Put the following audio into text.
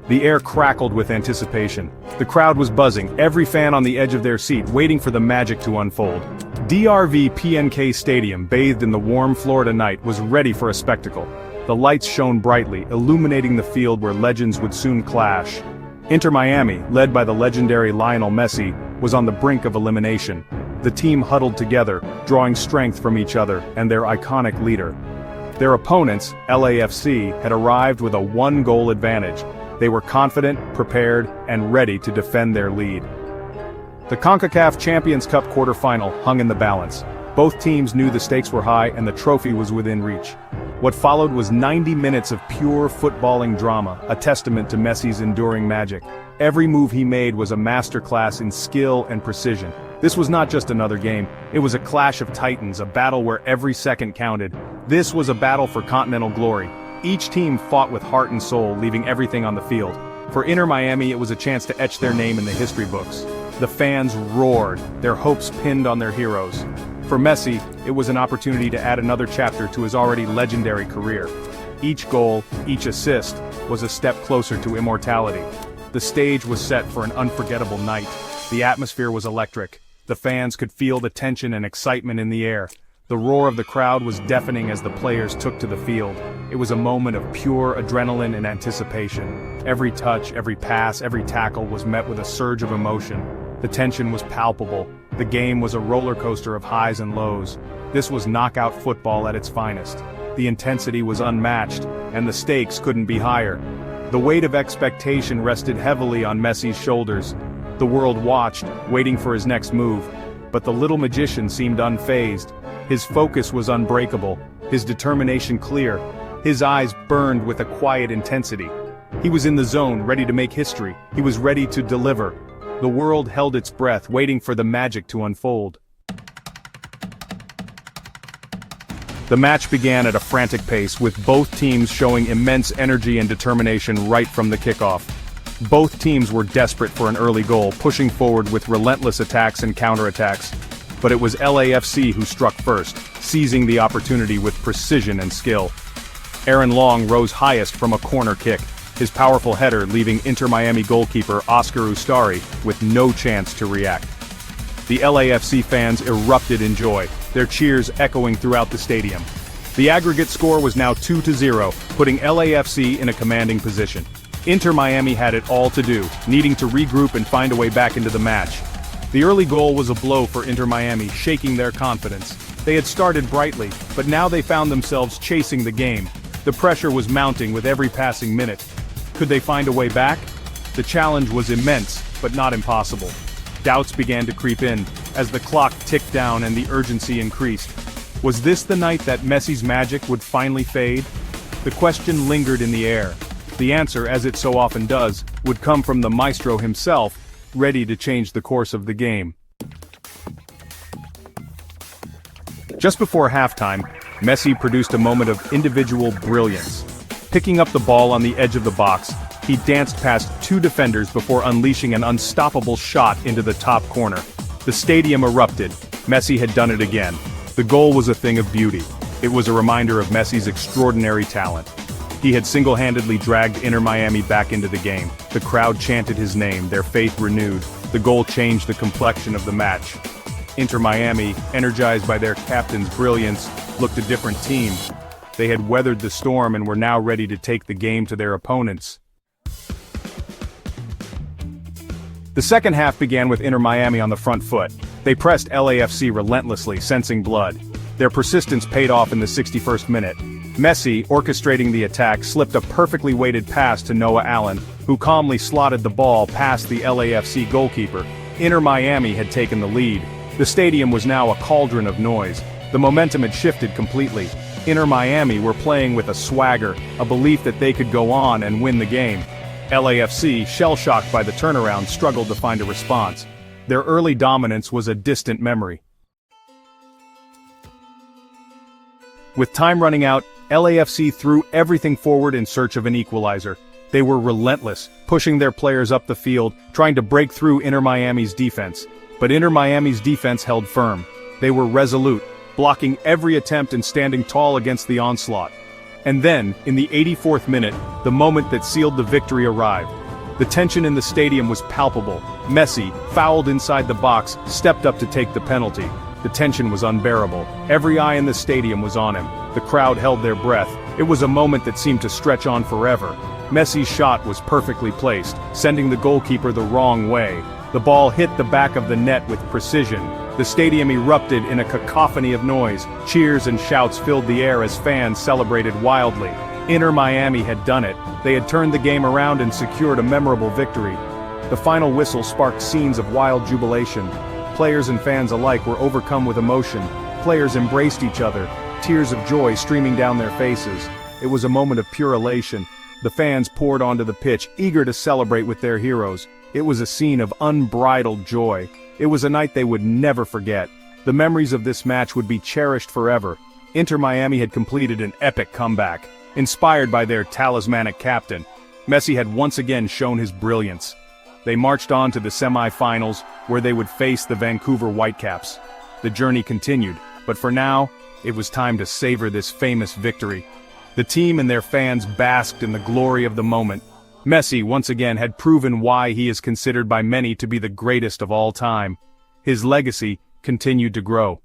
The air crackled with anticipation. The crowd was buzzing, every fan on the edge of their seat waiting for the magic to unfold. DRV PNK Stadium, bathed in the warm Florida night, was ready for a spectacle. The lights shone brightly, illuminating the field where legends would soon clash. Inter Miami, led by the legendary Lionel Messi, was on the brink of elimination. The team huddled together, drawing strength from each other and their iconic leader. Their opponents, LAFC, had arrived with a one-goal advantage. They were confident, prepared, and ready to defend their lead. The CONCACAF Champions Cup quarterfinal hung in the balance. Both teams knew the stakes were high and the trophy was within reach. What followed was 90 minutes of pure footballing drama, a testament to Messi's enduring magic. Every move he made was a masterclass in skill and precision. This was not just another game, it was a clash of titans, a battle where every second counted. This was a battle for continental glory. Each team fought with heart and soul, leaving everything on the field. For Inter Miami, it was a chance to etch their name in the history books. The fans roared, their hopes pinned on their heroes. For Messi, it was an opportunity to add another chapter to his already legendary career. Each goal, each assist, was a step closer to immortality. The stage was set for an unforgettable night. The atmosphere was electric. The fans could feel the tension and excitement in the air. The roar of the crowd was deafening as the players took to the field. It was a moment of pure adrenaline and anticipation. Every touch, every pass, every tackle was met with a surge of emotion. The tension was palpable. The game was a roller coaster of highs and lows. This was knockout football at its finest. The intensity was unmatched, and the stakes couldn't be higher. The weight of expectation rested heavily on Messi's shoulders. The world watched, waiting for his next move. But the little magician seemed unfazed. His focus was unbreakable, his determination clear. His eyes burned with a quiet intensity. He was in the zone, ready to make history. He was ready to deliver. The world held its breath, waiting for the magic to unfold. The match began at a frantic pace, with both teams showing immense energy and determination right from the kickoff. Both teams were desperate for an early goal, pushing forward with relentless attacks and counterattacks. But it was LAFC who struck first, seizing the opportunity with precision and skill. Aaron Long rose highest from a corner kick, his powerful header leaving Inter Miami goalkeeper Oscar Ustari with no chance to react. The LAFC fans erupted in joy, their cheers echoing throughout the stadium. The aggregate score was now 2-0, putting LAFC in a commanding position. Inter Miami had it all to do, needing to regroup and find a way back into the match. The early goal was a blow for Inter Miami, shaking their confidence. They had started brightly, but now they found themselves chasing the game. The pressure was mounting with every passing minute. Could they find a way back? The challenge was immense, but not impossible. Doubts began to creep in, as the clock ticked down and the urgency increased. Was this the night that Messi's magic would finally fade? The question lingered in the air. The answer, as it so often does, would come from the maestro himself, ready to change the course of the game. Just before halftime, Messi produced a moment of individual brilliance. Picking up the ball on the edge of the box, he danced past two defenders before unleashing an unstoppable shot into the top corner. The stadium erupted. Messi had done it again. The goal was a thing of beauty. It was a reminder of Messi's extraordinary talent. He had single-handedly dragged Inter Miami back into the game. The crowd chanted his name, their faith renewed. The goal changed the complexion of the match. Inter Miami, energized by their captain's brilliance, looked a different team. They had weathered the storm and were now ready to take the game to their opponents. The second half began with Inter Miami on the front foot. They pressed LAFC relentlessly, sensing blood. Their persistence paid off in the 61st minute. Messi, orchestrating the attack, slipped a perfectly weighted pass to Noah Allen, who calmly slotted the ball past the LAFC goalkeeper. Inter Miami had taken the lead. The stadium was now a cauldron of noise. The momentum had shifted completely. Inter Miami were playing with a swagger, a belief that they could go on and win the game. LAFC, shell-shocked by the turnaround, struggled to find a response. Their early dominance was a distant memory. With time running out, LAFC threw everything forward in search of an equalizer. They were relentless, pushing their players up the field, trying to break through Inter Miami's defense. But Inter Miami's defense held firm. They were resolute, blocking every attempt and standing tall against the onslaught. And then, in the 84th minute, the moment that sealed the victory arrived. The tension in the stadium was palpable. Messi, fouled inside the box, stepped up to take the penalty. The tension was unbearable. Every eye in the stadium was on him. The crowd held their breath. It was a moment that seemed to stretch on forever. Messi's shot was perfectly placed, sending the goalkeeper the wrong way. The ball hit the back of the net with precision. The stadium erupted in a cacophony of noise. Cheers and shouts filled the air as fans celebrated wildly. Inter Miami had done it. They had turned the game around and secured a memorable victory. The final whistle sparked scenes of wild jubilation. Players and fans alike were overcome with emotion. Players embraced each other, tears of joy streaming down their faces. It was a moment of pure elation. The fans poured onto the pitch, eager to celebrate with their heroes. It was a scene of unbridled joy. It was a night they would never forget. The memories of this match would be cherished forever. Inter Miami had completed an epic comeback. Inspired by their talismanic captain, Messi had once again shown his brilliance. They marched on to the semifinals, where they would face the Vancouver Whitecaps. The journey continued, but for now, it was time to savor this famous victory. The team and their fans basked in the glory of the moment. Messi once again had proven why he is considered by many to be the greatest of all time. His legacy continued to grow.